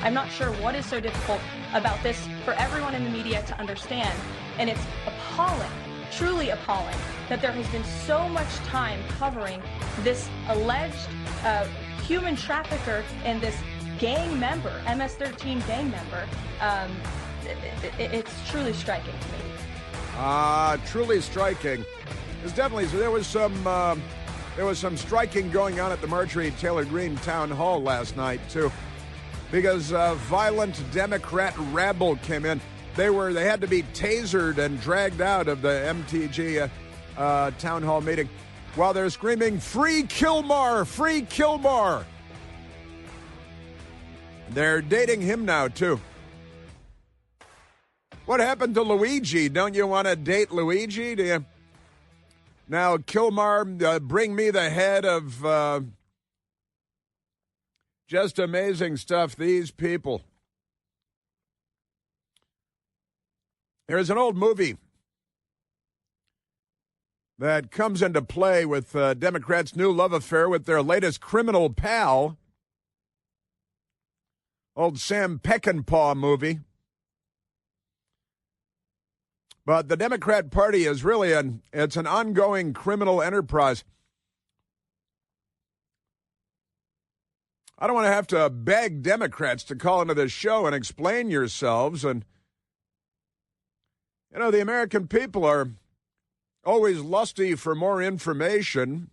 I'm not sure what is so difficult about this for everyone in the media to understand. And it's appalling, truly appalling, that there has been so much time covering this alleged human trafficker and this gang member, MS-13 gang member. It's truly striking to me. Truly striking. There was some striking going on at the Marjorie Taylor Greene town hall last night too, because violent Democrat rabble came in. They had to be tasered and dragged out of the MTG town hall meeting while they're screaming, "Free Kilmar! Free Kilmar!" They're dating him now too. What happened to Luigi? Don't you want to date Luigi? Do you? Now, Kilmar, bring me the head of just amazing stuff, these people. There's an old movie that comes into play with Democrats' new love affair with their latest criminal pal. Old Sam Peckinpah movie. But the Democrat Party is really it's an ongoing criminal enterprise. I don't want to have to beg Democrats to call into this show and explain yourselves. And, you know, the American people are always lusty for more information.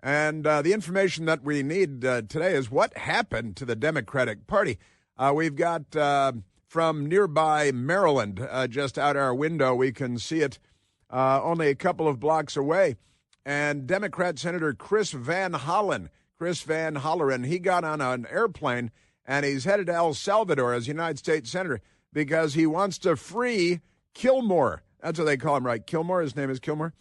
And the information that we need today is what happened to the Democratic Party. We've got from nearby Maryland, just out our window, we can see it only a couple of blocks away. And Democrat Senator Chris Van Hollen, he got on an airplane and he's headed to El Salvador as United States Senator because he wants to free Kilmore. That's what they call him, right? Kilmore, his name is Kilmore.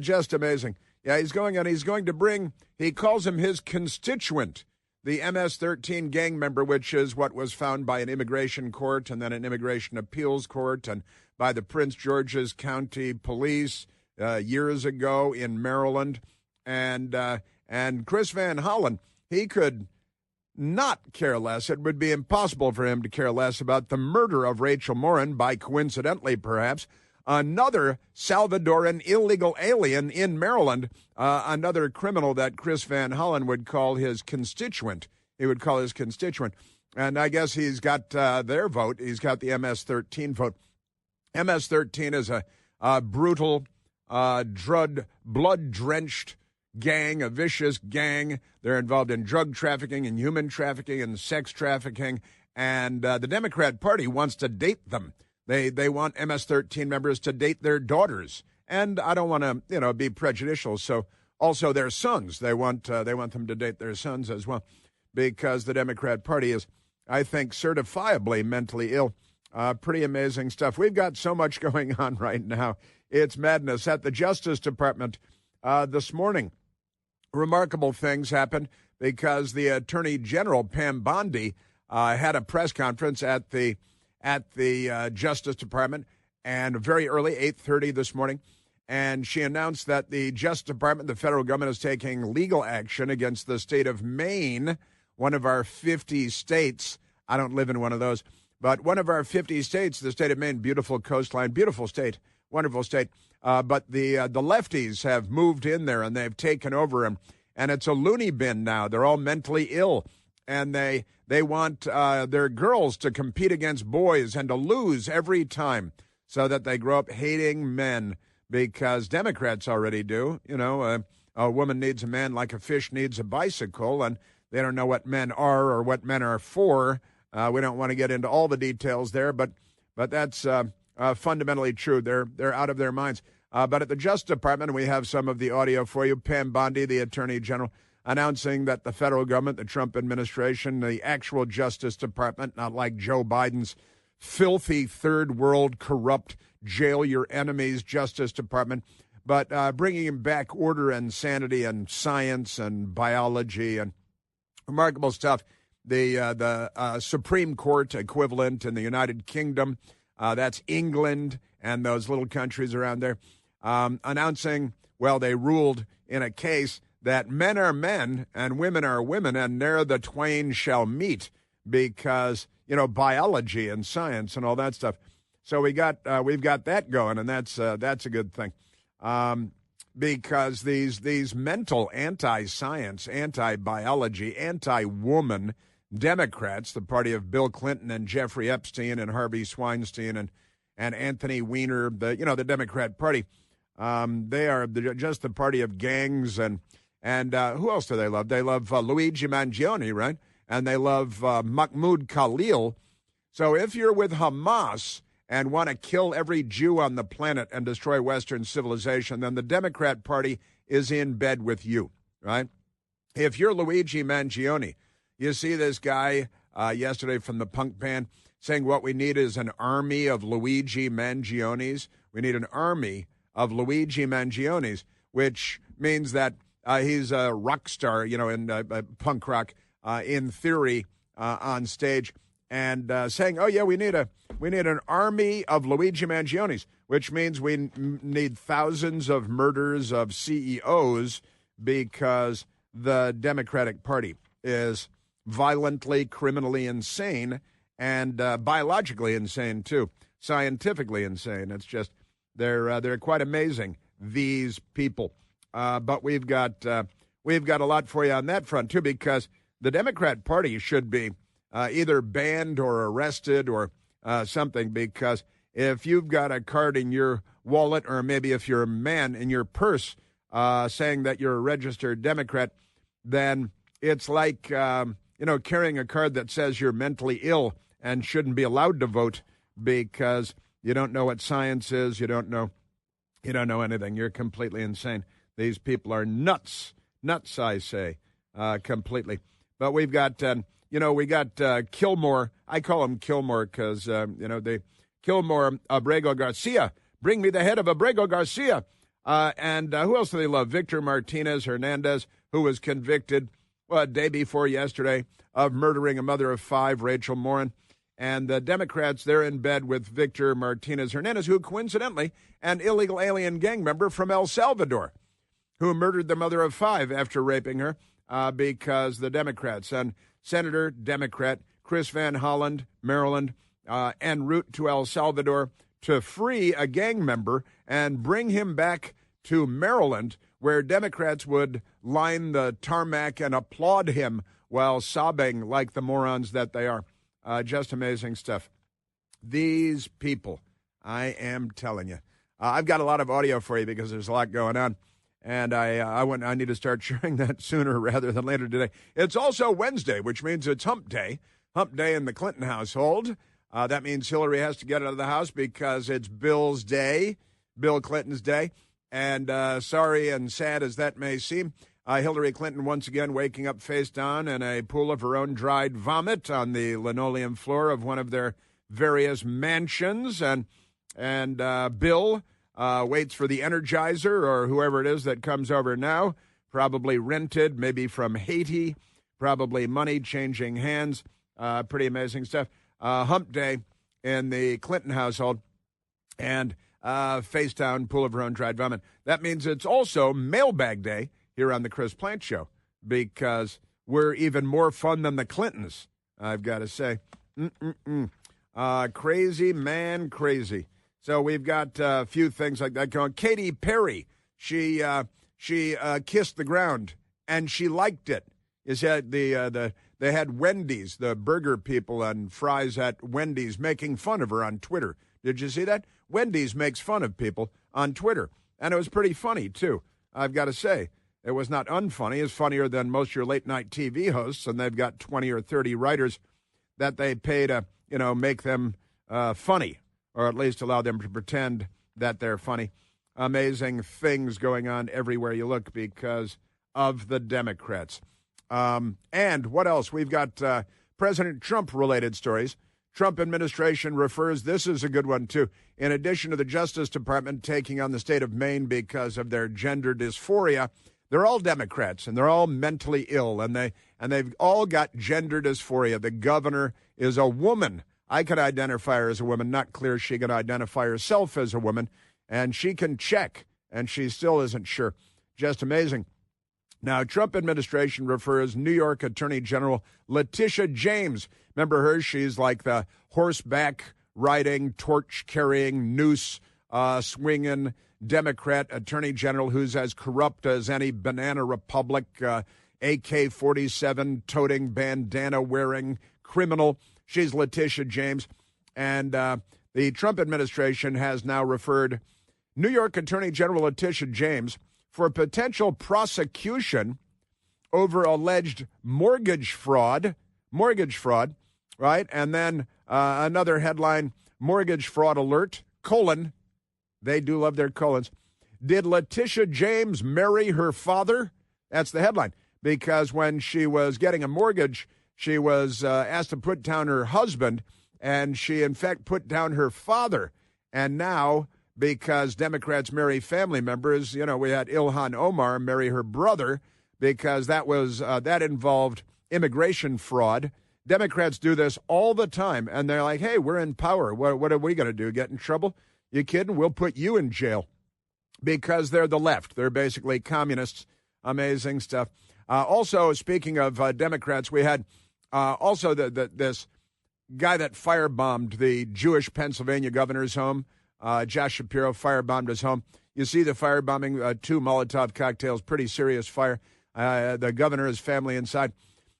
Just amazing. Yeah, he's going to bring, he calls him his constituent, the MS-13 gang member, which is what was found by an immigration court and then an immigration appeals court and by the Prince George's County Police years ago in Maryland. And Chris Van Hollen, he could not care less. It would be impossible for him to care less about the murder of Rachel Morin by, coincidentally perhaps, another Salvadoran illegal alien in Maryland, another criminal that Chris Van Hollen would call his constituent. He would call his constituent. And I guess he's got their vote. He's got the MS-13 vote. MS-13 is a brutal, blood-drenched gang, a vicious gang. They're involved in drug trafficking and human trafficking and sex trafficking. And the Democrat Party wants to date them. They want MS-13 members to date their daughters. And I don't want to, be prejudicial. So also their sons, they want them to date their sons as well, because the Democrat Party is, I think, certifiably mentally ill. Pretty amazing stuff. We've got so much going on right now. It's madness. At the Justice Department this morning, remarkable things happened because the Attorney General, Pam Bondi, had a press conference at the Justice Department, and very early, 8:30 this morning, and she announced that the Justice Department, the federal government, is taking legal action against the state of Maine, one of our 50 states. I don't live in one of those, but one of our 50 states, the state of Maine, beautiful coastline, beautiful state, wonderful state. But the lefties have moved in there, and they've taken over, and it's a loony bin now. They're all mentally ill, and they want their girls to compete against boys and to lose every time so that they grow up hating men, because Democrats already do. A woman needs a man like a fish needs a bicycle, and they don't know what men are or what men are for. We don't want to get into all the details there, but that's fundamentally true. They're out of their minds. But at the Justice Department, we have some of the audio for you. Pam Bondi, the Attorney General, announcing that the federal government, the Trump administration, the actual Justice Department, not like Joe Biden's filthy third world corrupt jail your enemies Justice Department, but bringing back order and sanity and science and biology and remarkable stuff. The Supreme Court equivalent in the United Kingdom, that's England and those little countries around there, announcing, they ruled in a case that men are men and women are women, and ne'er the twain shall meet, because, biology and science and all that stuff. So we've got that going, and that's a good thing. Because these mental anti-science, anti-biology, anti-woman Democrats, the party of Bill Clinton and Jeffrey Epstein and Harvey Weinstein and Anthony Weiner, the Democrat Party, they are just the party of gangs and who else do they love? They love Luigi Mangione, right? And they love Mahmoud Khalil. So if you're with Hamas and want to kill every Jew on the planet and destroy Western civilization, then the Democrat Party is in bed with you, right? If you're Luigi Mangione, you see this guy yesterday from the punk band saying what we need is an army of Luigi Mangiones. We need an army of Luigi Mangiones, which means that he's a rock star, in punk rock, in theory, on stage, and saying, "Oh yeah, we need an army of Luigi Mangiones," which means we need thousands of murders of CEOs because the Democratic Party is violently, criminally insane, and biologically insane too, scientifically insane. It's just they're quite amazing, these people. But we've got a lot for you on that front too, because the Democrat Party should be either banned or arrested or something, because if you've got a card in your wallet, or maybe if you're a man in your purse saying that you're a registered Democrat, then it's like carrying a card that says you're mentally ill and shouldn't be allowed to vote because you don't know what science is, you don't know anything. You're completely insane. These people are nuts, I say, completely. But we've got Kilmore. I call him Kilmore because, Kilmore Abrego Garcia. Bring me the head of Abrego Garcia. And who else do they love? Victor Martinez Hernandez, who was convicted a day before yesterday of murdering a mother of 5, Rachel Morin. And the Democrats, they're in bed with Victor Martinez Hernandez, who coincidentally, an illegal alien gang member from El Salvador, who murdered the mother of 5 after raping her, because the Democrats and Senator Democrat Chris Van Hollen, Maryland, en route to El Salvador to free a gang member and bring him back to Maryland, where Democrats would line the tarmac and applaud him while sobbing like the morons that they are. Just amazing stuff. These people, I am telling you. I've got a lot of audio for you because there's a lot going on. And I need to start sharing that sooner rather than later today. It's also Wednesday, which means it's hump day. Hump day in the Clinton household. That means Hillary has to get out of the house because it's Bill's day, Bill Clinton's day. And sorry and sad as that may seem, Hillary Clinton once again waking up face down in a pool of her own dried vomit on the linoleum floor of one of their various mansions. And Bill waits for the Energizer or whoever it is that comes over now, probably rented, maybe from Haiti, probably money changing hands. Pretty amazing stuff. Hump day in the Clinton household, and face down, pool of her own dried vomit. That means it's also mailbag day here on the Chris Plant Show, because we're even more fun than the Clintons, I've got to say. Crazy, man, crazy. So we've got a few things like that going. Katy Perry, she kissed the ground, and she liked it. You said they had Wendy's, the burger people and fries at Wendy's, making fun of her on Twitter. Did you see that? Wendy's makes fun of people on Twitter, and it was pretty funny, too, I've got to say. It was not unfunny. It's funnier than most of your late-night TV hosts, and they've got 20 or 30 writers that they pay to, make them funny, or at least allow them to pretend that they're funny. Amazing things going on everywhere you look because of the Democrats. And what else? We've got President Trump-related stories. Trump administration refers, this is a good one too, in addition to the Justice Department taking on the state of Maine because of their gender dysphoria, they're all Democrats, and they're all mentally ill, and they've all got gender dysphoria. The governor is a woman. I could identify her as a woman. Not clear she can identify herself as a woman, and she can check, and she still isn't sure. Just amazing. Now, Trump administration refers New York Attorney General Letitia James. Remember her? She's like the horseback riding, torch carrying, noose swinging Democrat Attorney General who's as corrupt as any banana republic, AK-47 toting, bandana wearing criminal. She's Letitia James. And the Trump administration has now referred New York Attorney General Letitia James for potential prosecution over alleged mortgage fraud, right? And then another headline, mortgage fraud alert, colon, they do love their colons. Did Letitia James marry her father? That's the headline. Because when she was getting a mortgage, she was asked to put down her husband, and she, in fact, put down her father. And now, because Democrats marry family members, you know, we had Ilhan Omar marry her brother because that involved immigration fraud. Democrats do this all the time, and they're like, hey, we're in power. What are we going to do, get in trouble? You kidding? We'll put you in jail because they're the left. They're basically communists. Amazing stuff. Also, speaking of Democrats, we had also this guy that firebombed the Jewish Pennsylvania governor's home. Josh Shapiro firebombed his home. You see the firebombing, 2 Molotov cocktails, pretty serious fire. The governor, his family inside.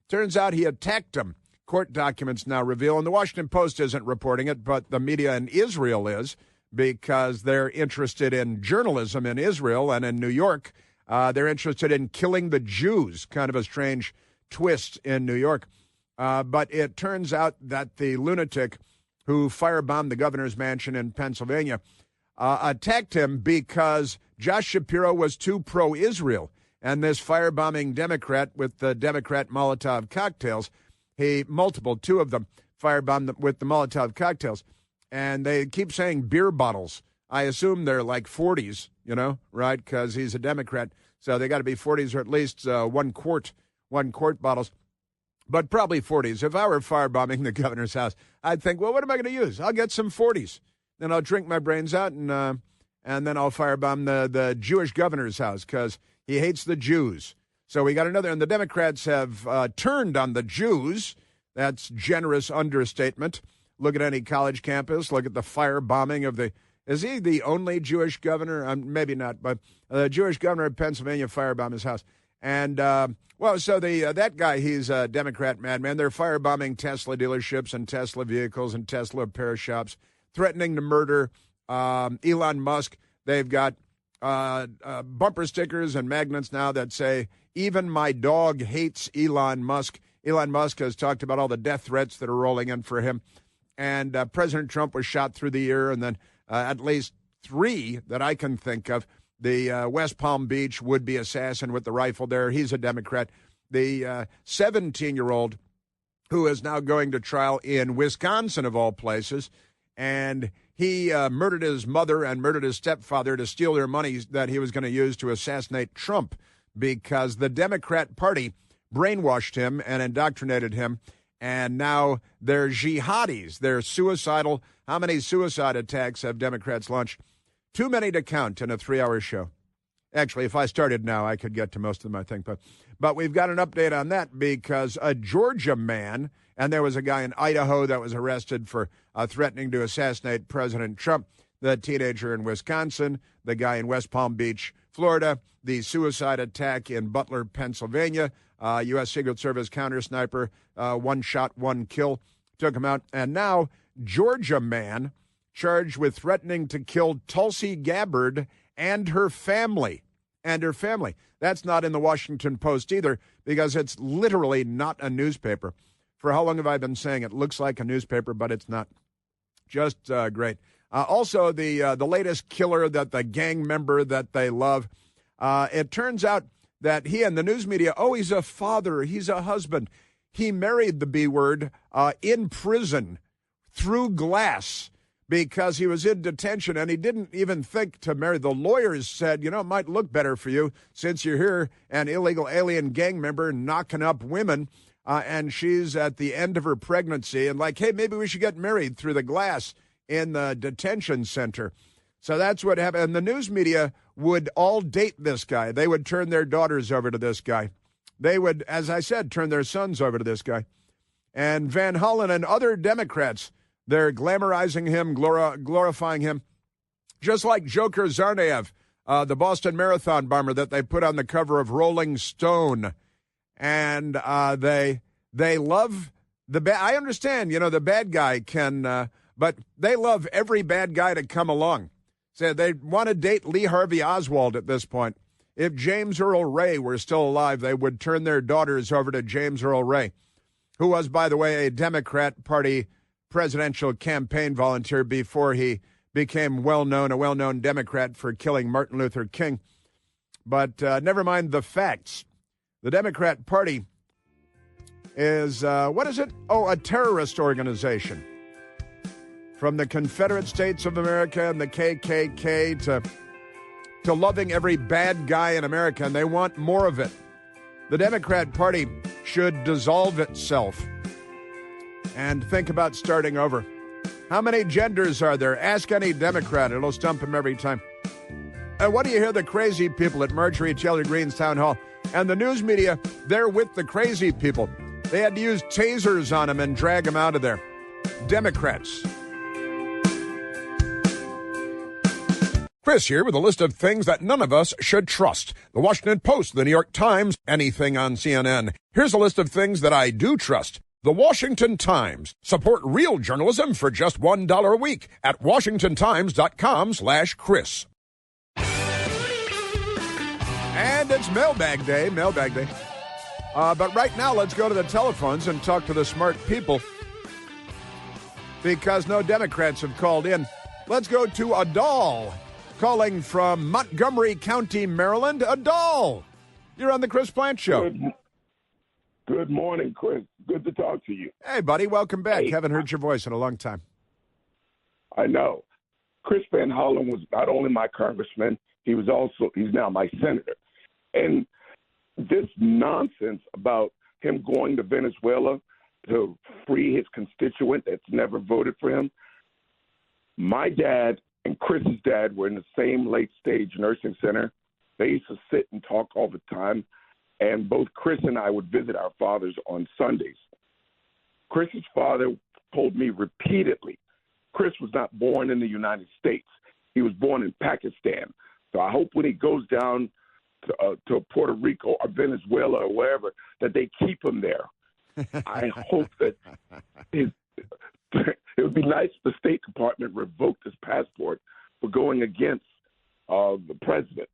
Turns out he attacked him. Court documents now reveal, and the Washington Post isn't reporting it, but the media in Israel is, because they're interested in journalism in Israel and in New York. They're interested in killing the Jews, kind of a strange twist in New York. But it turns out that the lunatic who firebombed the governor's mansion in Pennsylvania attacked him because Josh Shapiro was too pro-Israel. And this firebombing Democrat with the Democrat Molotov cocktails, two of them, firebombed them with the Molotov cocktails. And they keep saying beer bottles. I assume they're like 40s, you know, right? Because he's a Democrat. So they got to be 40s or at least one quart bottles. But probably 40s. If I were firebombing the governor's house, I'd think, well, what am I going to use? I'll get some 40s. Then I'll drink my brains out, and then I'll firebomb the Jewish governor's house because he hates the Jews. So we got another, and the Democrats have turned on the Jews. That's generous understatement. Look at any college campus. Look at the firebombing of the... Is he the only Jewish governor? Maybe not, but the Jewish governor of Pennsylvania firebombed his house. And, that guy, he's a Democrat madman. They're firebombing Tesla dealerships and Tesla vehicles and Tesla repair shops, threatening to murder Elon Musk. They've got bumper stickers and magnets now that say, even my dog hates Elon Musk. Elon Musk has talked about all the death threats that are rolling in for him. And President Trump was shot through the ear, and then at least 3 that I can think of. The West Palm Beach would-be assassin with the rifle there, he's a Democrat. The 17-year-old who is now going to trial in Wisconsin, of all places, and he murdered his mother and murdered his stepfather to steal their money that he was going to use to assassinate Trump because the Democrat Party brainwashed him and indoctrinated him. And now they're jihadis. They're suicidal. How many suicide attacks have Democrats launched? Too many to count in a 3-hour show. Actually, if I started now, I could get to most of them, I think. But we've got an update on that because a Georgia man, and there was a guy in Idaho that was arrested for threatening to assassinate President Trump, the teenager in Wisconsin, the guy in West Palm Beach, Florida, the suicide attack in Butler, Pennsylvania, U.S. Secret Service counter sniper, 1 shot, 1 kill, took him out. And now, Georgia man charged with threatening to kill Tulsi Gabbard and her family. That's not in the Washington Post either because it's literally not a newspaper. For how long have I been saying it looks like a newspaper, but it's not? Just great. Also, the latest killer, that the gang member that they love, it turns out that he and the news media, he's a father, he's a husband. He married the B word in prison through glass because he was in detention and he didn't even think to marry. The lawyers said, it might look better for you since you're here, an illegal alien gang member knocking up women, and she's at the end of her pregnancy and like, hey, maybe we should get married through the glass in the detention center. So that's what happened. And the news media would all date this guy. They would turn their daughters over to this guy. They would, as I said, turn their sons over to this guy. And Van Hollen and other Democrats, they're glamorizing him, glorifying him, just like Joker Zarnaev, the Boston Marathon bomber that they put on the cover of Rolling Stone. And they love the bad. I understand, the bad guy can, but they love every bad guy to come along. So they want to date Lee Harvey Oswald at this point. If James Earl Ray were still alive, they would turn their daughters over to James Earl Ray, who was, by the way, a Democrat Party presidential campaign volunteer before he became a well-known Democrat for killing Martin Luther King. But never mind the facts. The Democrat Party is, what is it? Oh, a terrorist organization. From the Confederate States of America and the KKK to loving every bad guy in America, and they want more of it. The Democrat Party should dissolve itself and think about starting over. How many genders are there? Ask any Democrat. It'll stump him every time. And what do you hear the crazy people at Marjorie Taylor Greene's town hall? And the news media, they're with the crazy people. They had to use tasers on them and drag them out of there. Democrats. Chris here with a list of things that none of us should trust. The Washington Post, the New York Times, anything on CNN. Here's a list of things that I do trust. The Washington Times. Support real journalism for just $1 a week at WashingtonTimes.com/Chris. And it's Mailbag Day. But right now, let's go to the telephones and talk to the smart people because no Democrats have called in. Let's go to Adal, calling from Montgomery County, Maryland. Adal, you're on the Chris Plant Show. Good morning, Chris. Good to talk to you. Hey, buddy. Welcome back. Haven't heard your voice in a long time. I know. Chris Van Hollen was not only my congressman, he's now my senator. And this nonsense about him going to Venezuela to free his constituent that's never voted for him. My dad and Chris's dad were in the same late-stage nursing center. They used to sit and talk all the time. And both Chris and I would visit our fathers on Sundays. Chris's father told me repeatedly, Chris was not born in the United States. He was born in Pakistan. So I hope when he goes down to Puerto Rico or Venezuela or wherever, that they keep him there. I hope that it would be nice if the State Department revoked his passport for going against the president.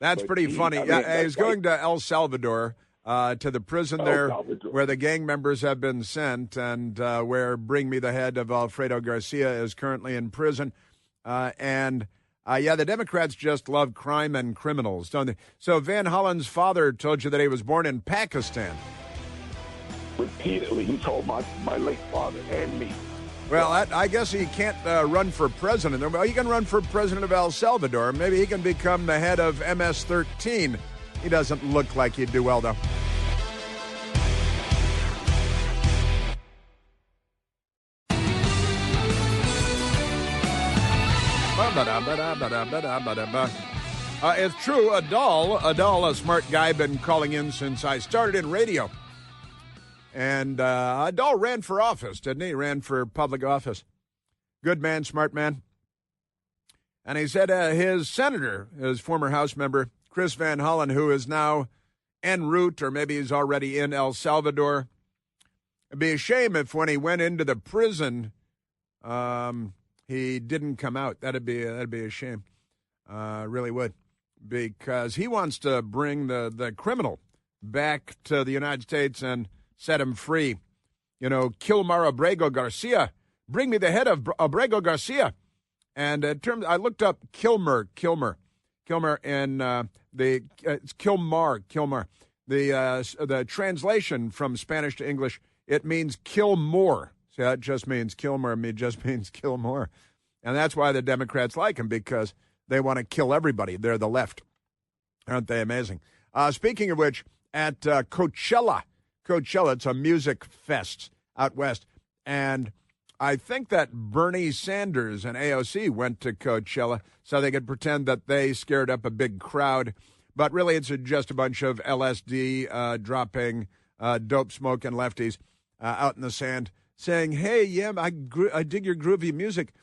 That's pretty funny. He's going to El Salvador, to the prison there where the gang members have been sent and where Bring Me the Head of Alfredo Garcia is currently in prison. The Democrats just love crime and criminals, don't they? So Van Hollen's father told you that he was born in Pakistan. Repeatedly, he told my late father and me. Well, I guess he can't run for president. Well, he can run for president of El Salvador. Maybe he can become the head of MS-13. He doesn't look like he'd do well, though. It's true, Adal, a smart guy, been calling in since I started in radio. And Adal ran for office, didn't he? He ran for public office. Good man, smart man. And he said his senator, his former House member, Chris Van Hollen, who is now en route, or maybe he's already in El Salvador. It'd be a shame if when he went into the prison, he didn't come out. That'd be a shame. Really would. Because he wants to bring the criminal back to the United States and set him free. Kill Abrego Garcia. Bring me the head of Abrego Garcia. And I looked up Kilmer in it's Kilmar. The translation from Spanish to English, it means kill more. See, that just means Kilmer. It just means kill more. And that's why the Democrats like him, because they want to kill everybody. They're the left. Aren't they amazing? Speaking of which, at Coachella, it's a music fest out west, and I think that Bernie Sanders and AOC went to Coachella so they could pretend that they scared up a big crowd. But really, it's just a bunch of LSD dropping, dope smoking lefties out in the sand saying, hey, yeah, I dig your groovy music.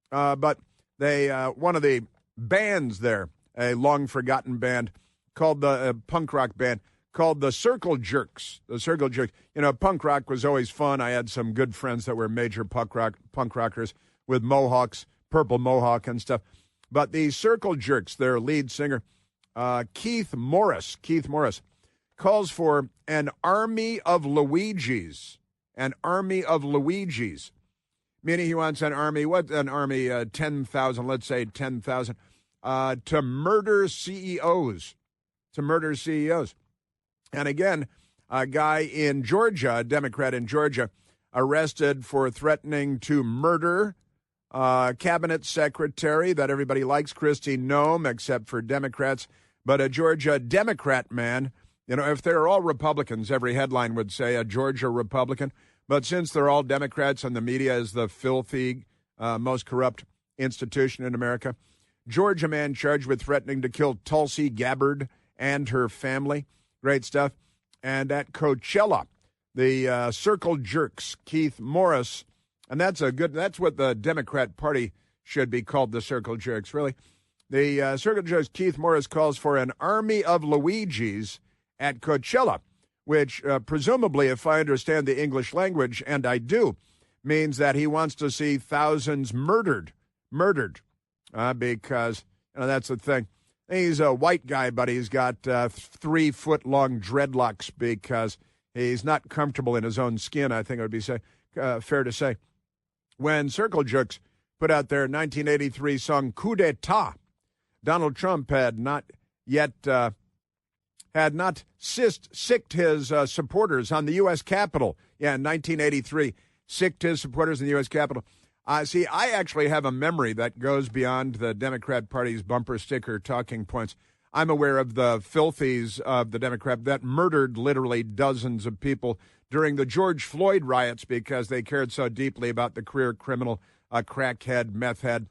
But they one of the bands there, a long-forgotten band called the punk rock band, called the Circle Jerks. The Circle Jerks. You know, punk rock was always fun. I had some good friends that were major punk rockers with mohawks, purple mohawk and stuff. But the Circle Jerks, their lead singer, Keith Morris, calls for an army of Luigis. An army of Luigis. Meaning he wants an army, 10,000, let's say 10,000, to murder CEOs. And again, a guy in Georgia, a Democrat in Georgia, arrested for threatening to murder cabinet secretary that everybody likes, Kristi Noem, except for Democrats. But a Georgia Democrat man, you know, if they're all Republicans, every headline would say a Georgia Republican. But since they're all Democrats and the media is the filthy, most corrupt institution in America, Georgia man charged with threatening to kill Tulsi Gabbard and her family. Great stuff. And at Coachella, the Circle Jerks, Keith Morris, and that's what the Democrat Party should be called, the Circle Jerks, really. The Circle Jerks, Keith Morris, calls for an army of Luigis at Coachella, which presumably, if I understand the English language, and I do, means that he wants to see thousands murdered, because that's the thing. He's a white guy, but he's got 3-foot-long dreadlocks because he's not comfortable in his own skin, I think it would be fair to say. When Circle Jerks put out their 1983 song Coup d'etat, Donald Trump had not sicked his supporters on the U.S. Capitol. Yeah, in 1983, sicked his supporters in the U.S. Capitol. See, I actually have a memory that goes beyond the Democrat Party's bumper sticker talking points. I'm aware of the filthies of the Democrat that murdered literally dozens of people during the George Floyd riots because they cared so deeply about the career criminal, crackhead, meth head,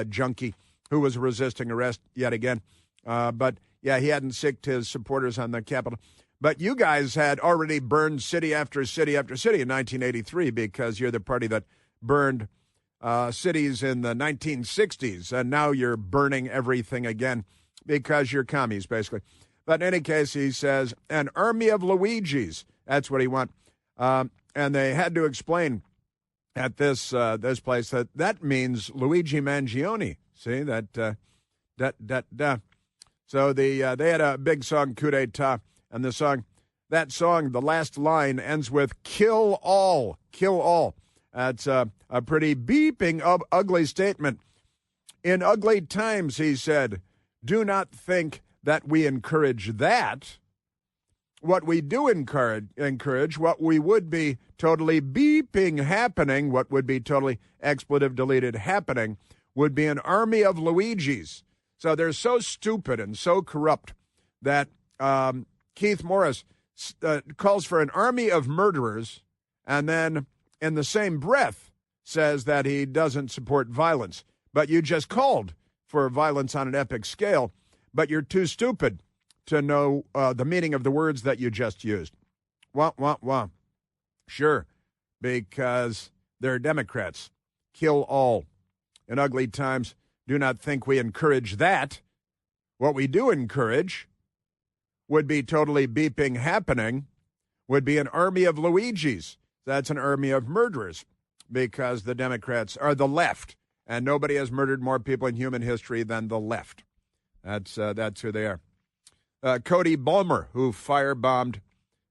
junkie who was resisting arrest yet again. But, yeah, he hadn't sicked his supporters on the Capitol. But you guys had already burned city after city after city in 1983 because you're the party that burned cities in the 1960s, and now you're burning everything again because you're commies, basically. But in any case, he says, an army of Luigis. That's what he wants. And they had to explain at this place that means Luigi Mangione. See, So they had a big song, Coup d'etat, and that song, the last line ends with kill all. That's a pretty beeping, ugly statement. In ugly times, he said, do not think that we encourage that. What we do encourage, what we would be totally beeping happening, what would be totally expletive deleted happening, would be an army of Luigis. So they're so stupid and so corrupt that Keith Morris calls for an army of murderers and then in the same breath says that he doesn't support violence. But you just called for violence on an epic scale, but you're too stupid to know the meaning of the words that you just used. Wah. Sure, because they're Democrats. Kill all. In ugly times, do not think we encourage that. What we do encourage would be totally beeping happening, would be an army of Luigis. That's an army of murderers because the Democrats are the left, and nobody has murdered more people in human history than the left. That's who they are. Cody Bulmer, who firebombed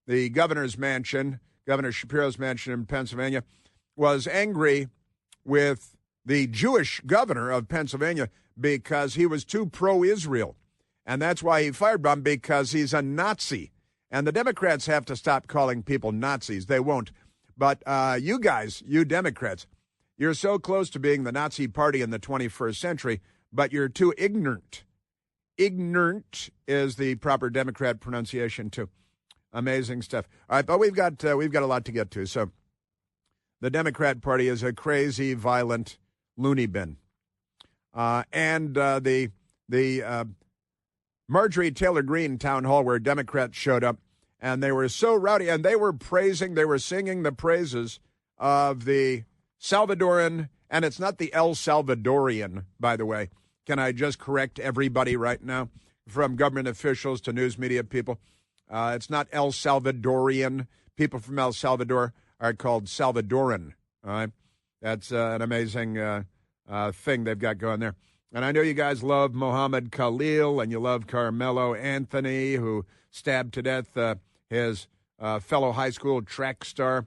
the governor's mansion, Governor Shapiro's mansion in Pennsylvania, was angry with the Jewish governor of Pennsylvania because he was too pro-Israel. And that's why he firebombed, because he's a Nazi. And the Democrats have to stop calling people Nazis. They won't. But you guys, you Democrats, you're so close to being the Nazi party in the 21st century, but you're too ignorant. Ignorant is the proper Democrat pronunciation, too. Amazing stuff. All right, but we've got a lot to get to. So The Democrat Party is a crazy, violent loony bin. The Marjorie Taylor Greene town hall where Democrats showed up, and they were so rowdy, and they were singing the praises of the Salvadoran, and it's not the El Salvadorian, by the way. Can I just correct everybody right now, from government officials to news media people? It's not El Salvadorian. People from El Salvador are called Salvadoran. All right, that's an amazing thing they've got going there. And I know you guys love Mohammed Khalil, and you love Carmelo Anthony, who stabbed to death his fellow high school track star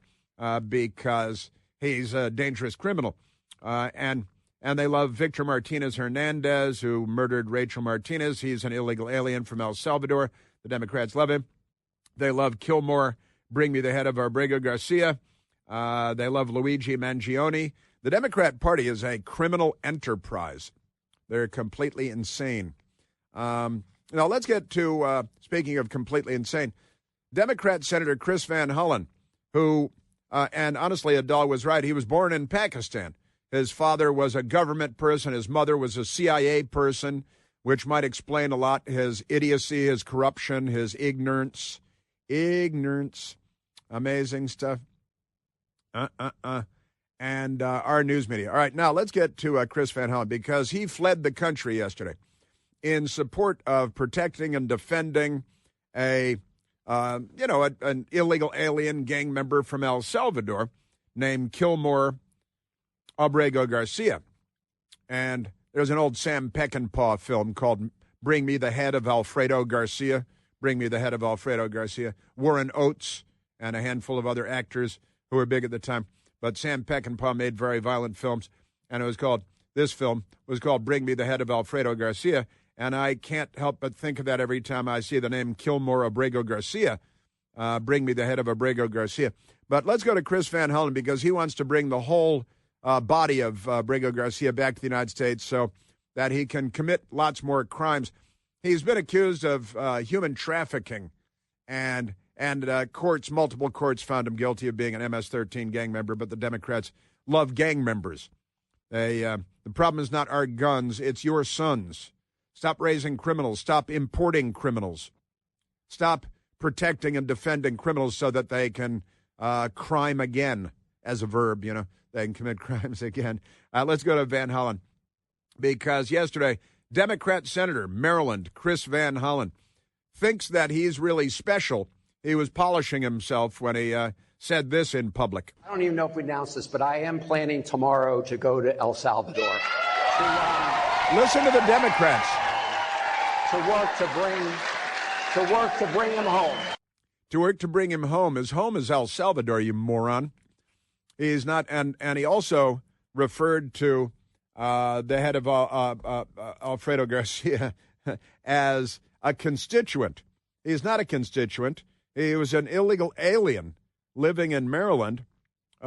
because he's a dangerous criminal. And they love Victor Martinez Hernandez, who murdered Rachel Martinez. He's an illegal alien from El Salvador. The Democrats love him. They love Kilmore, bring me the head of Abrego Garcia. They love Luigi Mangione. The Democrat Party is a criminal enterprise. They're completely insane. Now, let's get to, speaking of completely insane, Democrat Senator Chris Van Hollen, who, and honestly, Adal was right, he was born in Pakistan. His father was a government person. His mother was a CIA person, which might explain a lot, his idiocy, his corruption, his ignorance. Amazing stuff. And our news media. All right, now let's get to Chris Van Hollen, because he fled the country yesterday in support of protecting and defending an illegal alien gang member from El Salvador named Kilmore Abrego Garcia. And there's an old Sam Peckinpah film called Bring Me the Head of Alfredo Garcia. Bring Me the Head of Alfredo Garcia. Warren Oates and a handful of other actors who were big at the time. But Sam Peckinpah made very violent films, and this film was called Bring Me the Head of Alfredo Garcia, and I can't help but think of that every time I see the name Kilmore Abrego Garcia. Bring Me the Head of Abrego Garcia. But let's go to Chris Van Hollen, because he wants to bring the whole body of Abrego Garcia back to the United States so that he can commit lots more crimes. He's been accused of human trafficking, and multiple courts found him guilty of being an MS-13 gang member, but the Democrats love gang members. The problem is not our guns, it's your sons. Stop raising criminals. Stop importing criminals. Stop protecting and defending criminals so that they can crime again, as a verb, They can commit crimes again. Let's go to Van Hollen, because yesterday, Democrat Senator, Maryland, Chris Van Hollen, thinks that he's really special. He was polishing himself when he said this in public. I don't even know if we announced this, but I am planning tomorrow to go to El Salvador. Listen to the Democrats. To work to bring him home. To work to bring him home. His home is El Salvador, you moron. He's not, and he also referred to the head of Alfredo Garcia as a constituent. He's not a constituent. He was an illegal alien living in Maryland,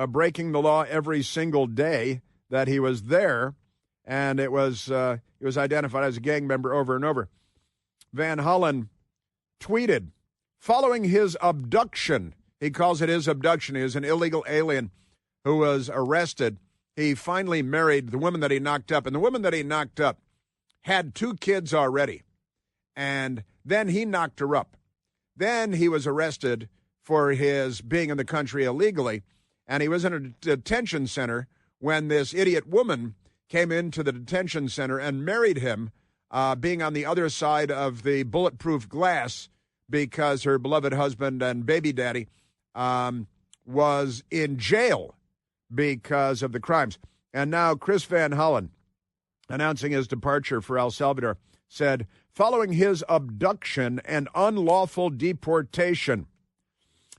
breaking the law every single day that he was there, and he was identified as a gang member over and over. Van Hollen tweeted, following his abduction, he calls it his abduction, he was an illegal alien who was arrested. He finally married the woman that he knocked up, and the woman that he knocked up had 2 kids already, and then he knocked her up. Then he was arrested for his being in the country illegally, and he was in a detention center when this idiot woman came into the detention center and married him, being on the other side of the bulletproof glass because her beloved husband and baby daddy was in jail because of the crimes. And now Chris Van Hollen, announcing his departure for El Salvador, said, following his abduction and unlawful deportation,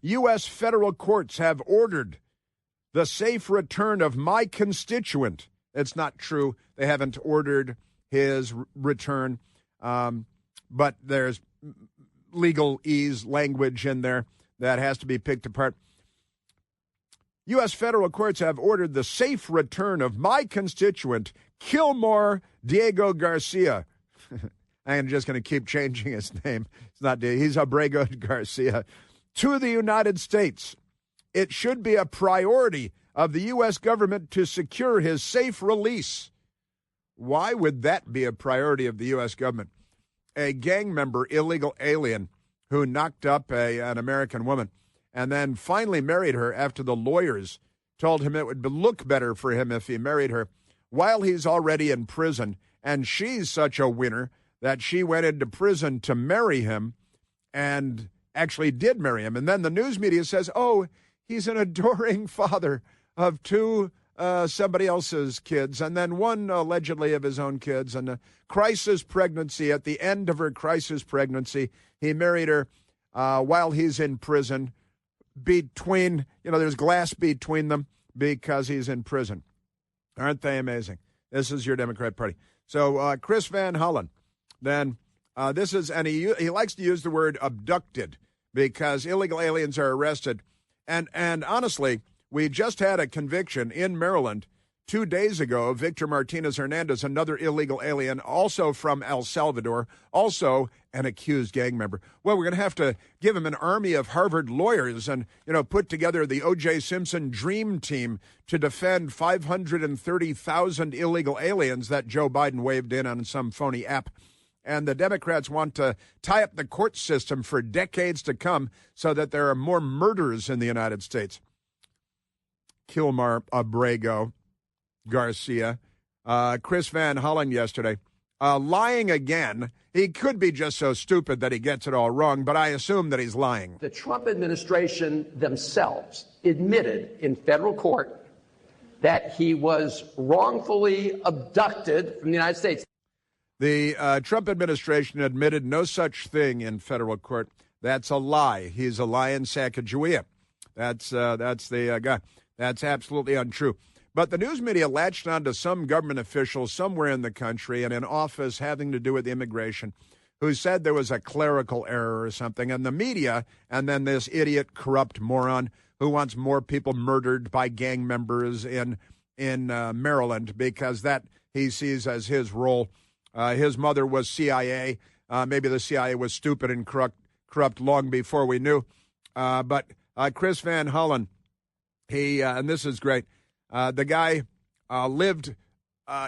U.S. federal courts have ordered the safe return of my constituent. It's not true. They haven't ordered his return, but there's legalese language in there that has to be picked apart. U.S. federal courts have ordered the safe return of my constituent, Kilmore Diego Garcia. I'm just going to keep changing his name. It's not Diego. He's Abrego Garcia. To the United States. It should be a priority of the U.S. government to secure his safe release. Why would that be a priority of the U.S. government? A gang member, illegal alien, who knocked up an American woman and then finally married her after the lawyers told him it would look better for him if he married her while he's already in prison. And she's such a winner that she went into prison to marry him and actually did marry him. And then the news media says, oh, he's an adoring father of two somebody else's kids, and then one allegedly of his own kids, and a crisis pregnancy. At the end of her crisis pregnancy, he married her while he's in prison. There's glass between them because he's in prison. Aren't they amazing? This is your Democrat Party. So Chris Van Hollen, then this is, and he likes to use the word abducted because illegal aliens are arrested. And honestly, we just had a conviction in Maryland 2 days ago of Victor Martinez Hernandez, another illegal alien, also from El Salvador, also an accused gang member. Well, we're going to have to give him an army of Harvard lawyers and, put together the O.J. Simpson dream team to defend 530,000 illegal aliens that Joe Biden waved in on some phony app. And the Democrats want to tie up the court system for decades to come so that there are more murders in the United States. Kilmar Abrego Garcia, Chris Van Hollen yesterday, lying again. He could be just so stupid that he gets it all wrong, but I assume that he's lying. The Trump administration themselves admitted in federal court that he was wrongfully abducted from the United States. The Trump administration admitted no such thing in federal court. That's a lie. He's a lying Sacagawea. That's the guy. That's absolutely untrue. But the news media latched onto some government official somewhere in the country in an office having to do with immigration who said there was a clerical error or something. And the media, and then this idiot, corrupt moron who wants more people murdered by gang members in Maryland because that he sees as his role. His mother was CIA. Maybe the CIA was stupid and corrupt long before we knew. But Chris Van Hollen, he, and this is great, the guy lived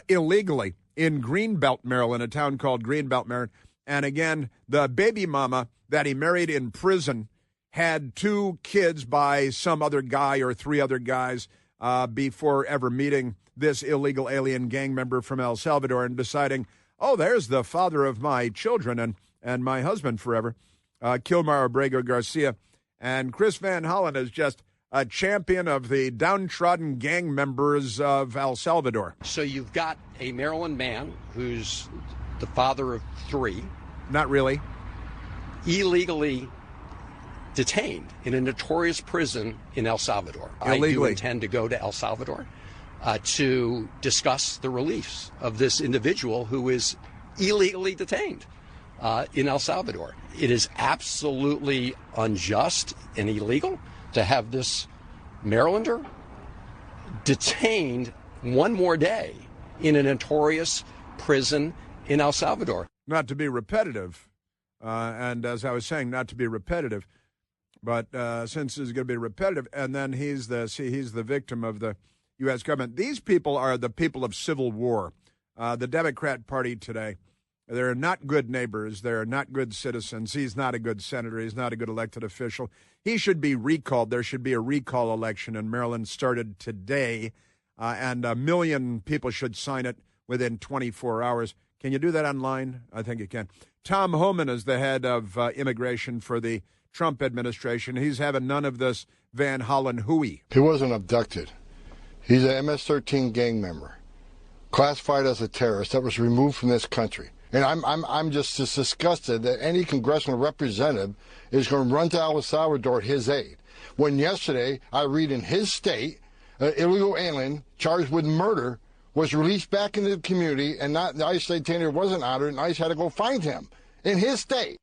illegally in Greenbelt, Maryland, a town called Greenbelt, Maryland. And again, the baby mama that he married in prison had 2 kids by some other guy or 3 other guys before ever meeting this illegal alien gang member from El Salvador and deciding, oh, there's the father of my children and my husband forever, Kilmar Abrego Garcia. And Chris Van Hollen is just a champion of the downtrodden gang members of El Salvador. So you've got a Maryland man who's the father of 3. Not really. Illegally detained in a notorious prison in El Salvador. Illegally. I do intend to go to El Salvador to discuss the release of this individual who is illegally detained in El Salvador. It is absolutely unjust and illegal to have this Marylander detained one more day in a notorious prison in El Salvador. Not to be repetitive, and as I was saying, not to be repetitive, but since it's going to be repetitive, and then he's the victim of the U.S. government. These people are the people of civil war. The Democrat Party today, they're not good neighbors. They're not good citizens. He's not a good senator. He's not a good elected official. He should be recalled. There should be a recall election in Maryland started today, and 1 million people should sign it within 24 hours. Can you do that online? I think you can. Tom Homan is the head of immigration for the Trump administration. He's having none of this Van Hollen hooey. He wasn't abducted. He's an MS-13 gang member, classified as a terrorist that was removed from this country. And I'm just disgusted that any congressional representative is going to run to El Salvador at his aid. When yesterday, I read in his state, an illegal alien charged with murder was released back into the community, and not the ICE detainer wasn't honored, and ICE had to go find him in his state.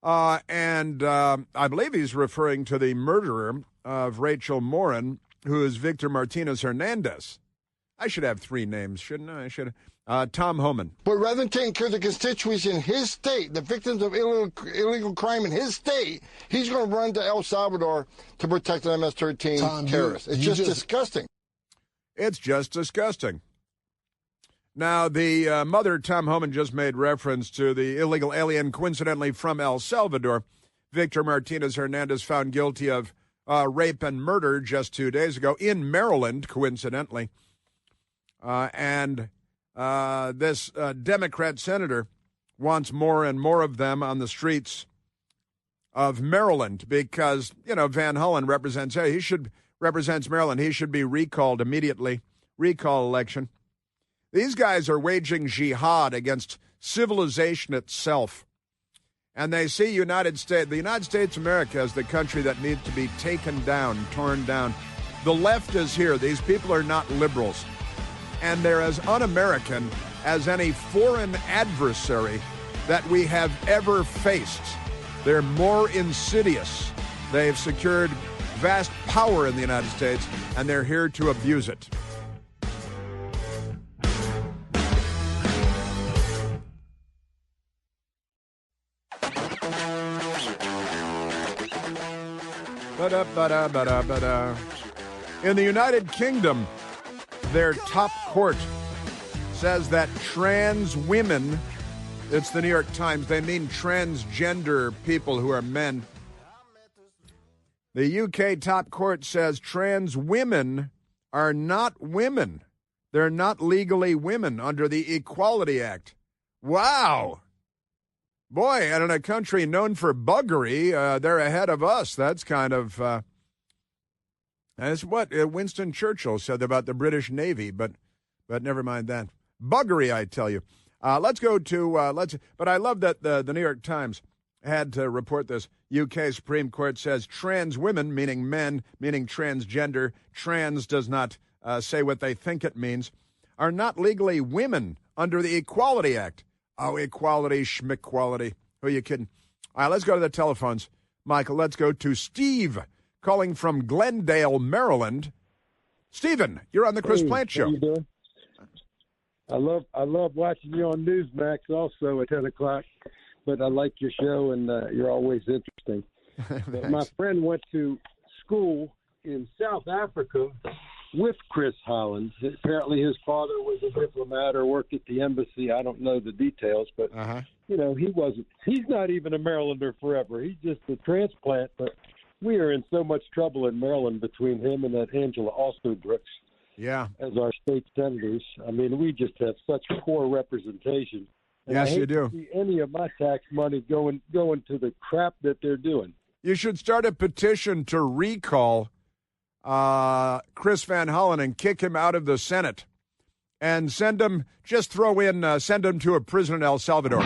And I believe he's referring to the murderer of Rachel Morin, who is Victor Martinez Hernandez. I should have 3 names, shouldn't I? Tom Homan. But rather than taking care of the constituents in his state, the victims of illegal crime in his state, he's going to run to El Salvador to protect the MS-13 terrorists. It's just disgusting. It's just disgusting. Now, the mother, Tom Homan, just made reference to the illegal alien, coincidentally from El Salvador, Victor Martinez Hernandez, found guilty of rape and murder just 2 days ago in Maryland, coincidentally. This Democrat senator wants more and more of them on the streets of Maryland because, Van Hollen represents Maryland. He should be recalled immediately. Recall election. These guys are waging jihad against civilization itself. And they see the United States of America as the country that needs to be taken down, torn down. The left is here. These people are not liberals. And they're as un-American as any foreign adversary that we have ever faced. They're more insidious. They've secured vast power in the United States, and they're here to abuse it. In the United Kingdom, their top court says that trans women, it's the New York Times, they mean transgender people who are men. The UK top court says trans women are not women. They're not legally women under the Equality Act. Wow. Boy, and in a country known for buggery, they're ahead of us. That's kind of, that's what Winston Churchill said about the British Navy, but never mind that. Buggery, I tell you. Let's go to, but I love that the New York Times had to report this. UK Supreme Court says trans women, meaning men, meaning transgender, trans does not say what they think it means, are not legally women under the Equality Act. Oh, equality, schmiquality. Who are you kidding? All right, let's go to the telephones. Michael, let's go to Steve, calling from Glendale, Maryland. Stephen, you're on the Chris Plant Show. How you doing? I love watching you on Newsmax also at 10 o'clock, but I like your show, and you're always interesting. But my friend went to school in South Africa with Chris Hollen. Apparently his father was a diplomat or worked at the embassy. I don't know the details, but, he's not even a Marylander forever. He's just a transplant, but we are in so much trouble in Maryland between him and that Angela Alston-Brooks as our state senators. I mean, we just have such poor representation. And yes, you do. To see any of my tax money going to the crap that they're doing. You should start a petition to recall Chris Van Hollen and kick him out of the Senate and send him to a prison in El Salvador.